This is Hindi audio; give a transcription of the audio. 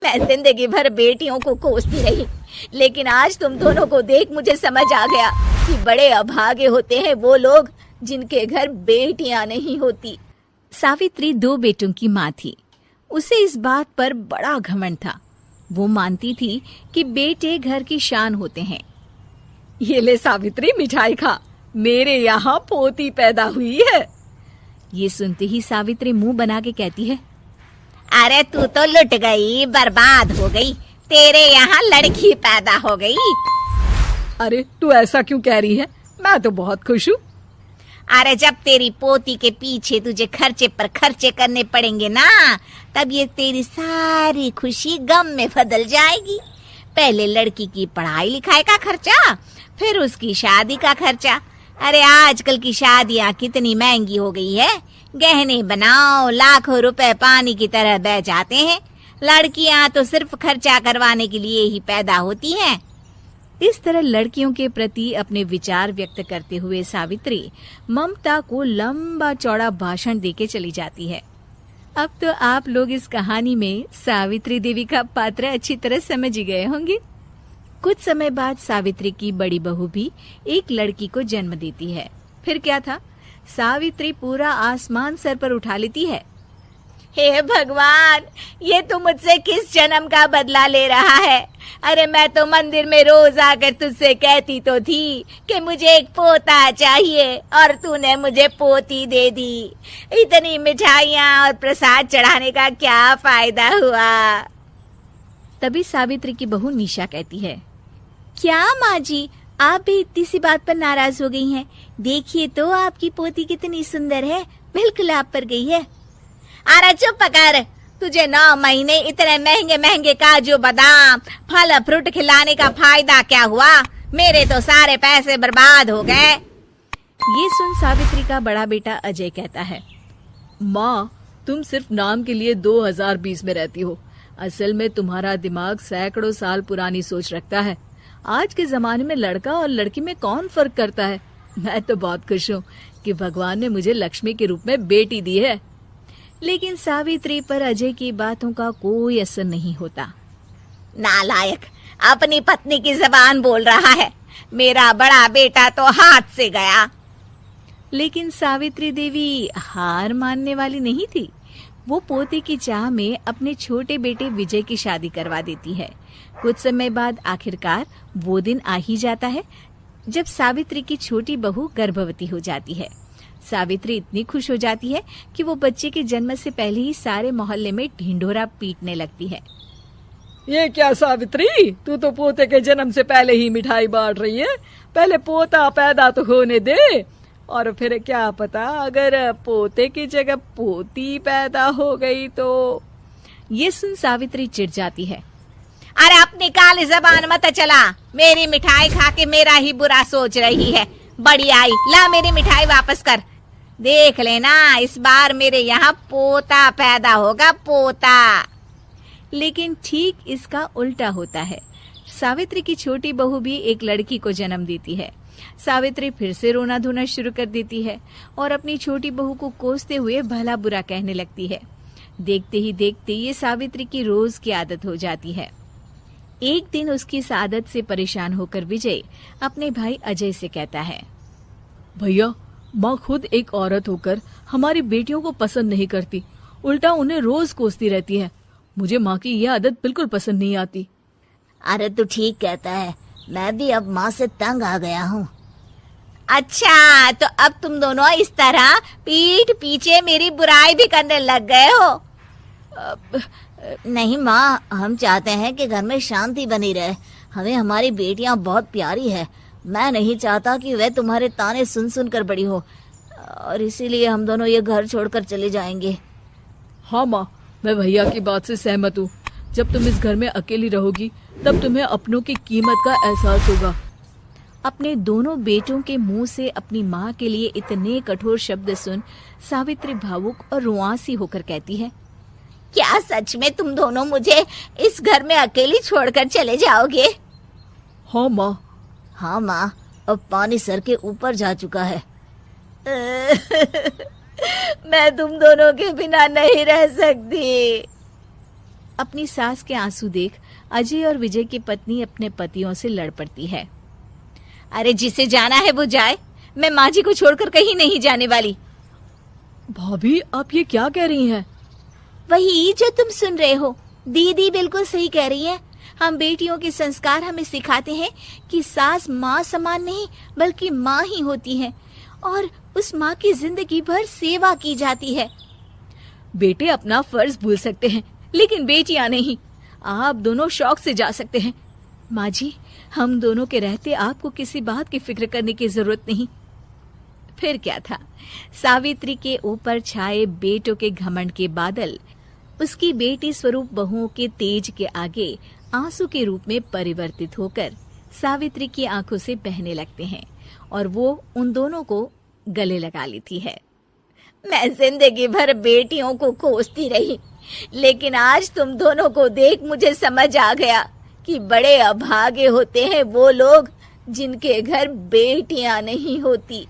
मैं जिंदगी भर बेटियों को कोसती रही, लेकिन आज तुम दोनों को देख मुझे समझ आ गया कि बड़े अभागे होते हैं वो लोग जिनके घर बेटियां नहीं होती। सावित्री 2 बेटों की माँ थी। उसे इस बात पर बड़ा घमंड था। वो मानती थी कि बेटे घर की शान होते हैं। ये ले सावित्री, मिठाई खा, मेरे यहाँ पोती पैदा हुई है। ये सुनते ही सावित्री मुंह बना के कहती है, अरे तू तो लुट गई, बर्बाद हो गई, तेरे यहाँ लड़की पैदा हो गई। अरे तू ऐसा क्यों कह रही है? मैं तो बहुत खुश हूँ। अरे जब तेरी पोती के पीछे तुझे खर्चे पर खर्चे करने पड़ेंगे ना, तब ये तेरी सारी खुशी गम में बदल जाएगी। पहले लड़की की पढ़ाई लिखाई का खर्चा, फिर उसकी शादी का खर्चा। अरे आजकल की शादियाँ कितनी महंगी हो गई है। गहने बनाओ, लाखों रुपए पानी की तरह बह जाते हैं। लड़कियां तो सिर्फ खर्चा करवाने के लिए ही पैदा होती हैं। इस तरह लड़कियों के प्रति अपने विचार व्यक्त करते हुए सावित्री ममता को लंबा चौड़ा भाषण देके चली जाती है। अब तो आप लोग इस कहानी में सावित्री देवी का पात्र अच्छी तरह समझ ही गए होंगे। कुछ समय बाद सावित्री की बड़ी बहू भी एक लड़की को जन्म देती है। फिर क्या था, सावित्री पूरा आसमान सर पर उठा लेती है। हे भगवान, ये तू मुझसे किस जन्म का बदला ले रहा है? अरे मैं तो मंदिर में रोज आकर तुझसे कहती तो थी कि मुझे एक पोता चाहिए, और तूने मुझे पोती दे दी। इतनी मिठाइयाँ और प्रसाद चढ़ाने का क्या फायदा हुआ? तभी सावित्री की बहू निशा कहती है, क्या माँ जी, आप भी इतनी सी बात पर नाराज हो गई हैं? देखिए तो आपकी पोती कितनी सुंदर है, बिल्कुल आप पर गई है। अरे चुप कर, तुझे 9 महीने इतने महंगे महंगे काजू बादाम फल फ्रूट खिलाने का फायदा क्या हुआ? मेरे तो सारे पैसे बर्बाद हो गए। ये सुन सावित्री का बड़ा बेटा अजय कहता है, माँ, तुम सिर्फ नाम के लिए 2020 में रहती हो। असल में तुम्हारा दिमाग सैकड़ों साल पुरानी सोच रखता है। आज के जमाने में लड़का और लड़की में कौन फर्क करता है? मैं तो बहुत खुश हूँ कि भगवान ने मुझे लक्ष्मी के रूप में बेटी दी है। लेकिन सावित्री पर अजय की बातों का कोई असर नहीं होता। नालायक, अपनी पत्नी की जबान बोल रहा है। मेरा बड़ा बेटा तो हाथ से गया। लेकिन सावित्री देवी हार मानने वाली नहीं थी। वो पोते की चाह में अपने छोटे बेटे विजय की शादी करवा देती है। कुछ समय बाद आखिरकार वो दिन आ ही जाता है जब सावित्री की छोटी बहू गर्भवती हो जाती है। सावित्री इतनी खुश हो जाती है कि वो बच्चे के जन्म से पहले ही सारे मोहल्ले में ढिंढोरा पीटने लगती है। ये क्या सावित्री, तू तो पोते के जन्म से पहले ही मिठाई बांट रही है। पहले पोता पैदा तो होने दे, और फिर क्या पता अगर पोते की जगह पोती पैदा हो गई तो। ये सुन सावित्री चिढ़ जाती है। अरे अपनी काली जबान मत चला, मेरी मिठाई खा के मेरा ही बुरा सोच रही है। बड़ी आई, ला मेरी मिठाई वापस कर। देख लेना, इस बार मेरे यहाँ पोता पैदा होगा, पोता। लेकिन ठीक इसका उल्टा होता है। सावित्री की छोटी बहू भी एक लड़की को जन्म देती है। सावित्री फिर से रोना धोना शुरू कर देती है और अपनी छोटी बहू को कोसते हुए भला बुरा कहने लगती है। देखते ही देखते ये सावित्री की रोज की आदत हो जाती है। एक दिन उसकी इस आदत से परेशान होकर विजय अपने भाई अजय से कहता है, भैया, माँ खुद एक औरत होकर हमारी बेटियों को पसंद नहीं करती, उल्टा उन्हें रोज कोसती रहती है। मुझे माँ की यह आदत बिल्कुल पसंद नहीं आती। अरे तू ठीक कहता है, मैं भी अब माँ से तंग आ गया हूँ। अच्छा, तो अब तुम दोनों इस तरह पीठ पीछे मेरी बुराई भी करने लग गए हो? नहीं माँ, हम चाहते हैं कि घर में शांति बनी रहे। हमें हमारी बेटियाँ बहुत प्यारी है। मैं नहीं चाहता कि वह तुम्हारे ताने सुन सुन कर बड़ी हो, और इसीलिए हम दोनों ये घर छोड़कर चले जाएंगे। हाँ माँ, मैं भैया की बात से सहमत हूँ। जब तुम इस घर में अकेली रहोगी तब तुम्हें अपनों की कीमत का एहसास होगा। अपने दोनों बेटों के मुंह से अपनी माँ के लिए इतने कठोर शब्द सुन सावित्री भावुक और रुआंसी होकर कहती है, क्या सच में तुम दोनों मुझे इस घर में अकेली छोड़कर चले जाओगे? हाँ माँ। हाँ माँ, अब पानी सर के ऊपर जा चुका है। मैं तुम दोनों के बिना नहीं रह सकती। अपनी सास के आंसू देख अजय और विजय की पत्नी अपने पतियों से लड़ पड़ती है। अरे जिसे जाना है वो जाए, मैं माँ जी को छोड़कर कहीं नहीं जाने वाली। भाभी आप ये क्या कह रही हैं? वही जो तुम सुन रहे हो, दीदी बिल्कुल सही कह रही है। हम बेटियों के संस्कार हमें सिखाते हैं कि सास माँ समान नहीं बल्कि माँ ही होती है और उस माँ की जिंदगी भर सेवा की जाती है। बेटे अपना फर्ज भूल सकते हैं लेकिन बेटियां नहीं। आप दोनों शौक से जा सकते हैं। माँ जी, हम दोनों के रहते आपको किसी बात की फिक्र करने की जरूरत नहीं। फिर क्या था, सावित्री के ऊपर छाए बेटों के घमंड के बादल उसकी बेटी स्वरूप बहुओं के तेज के आगे आंसू के रूप में परिवर्तित होकर सावित्री की आंखों से बहने लगते हैं और वो उन दोनों को गले लगा लेती है। मैं जिंदगी भर बेटियों को कोसती रही, लेकिन आज तुम दोनों को देख मुझे समझ आ गया कि बड़े अभागे होते हैं वो लोग जिनके घर बेटियां नहीं होती।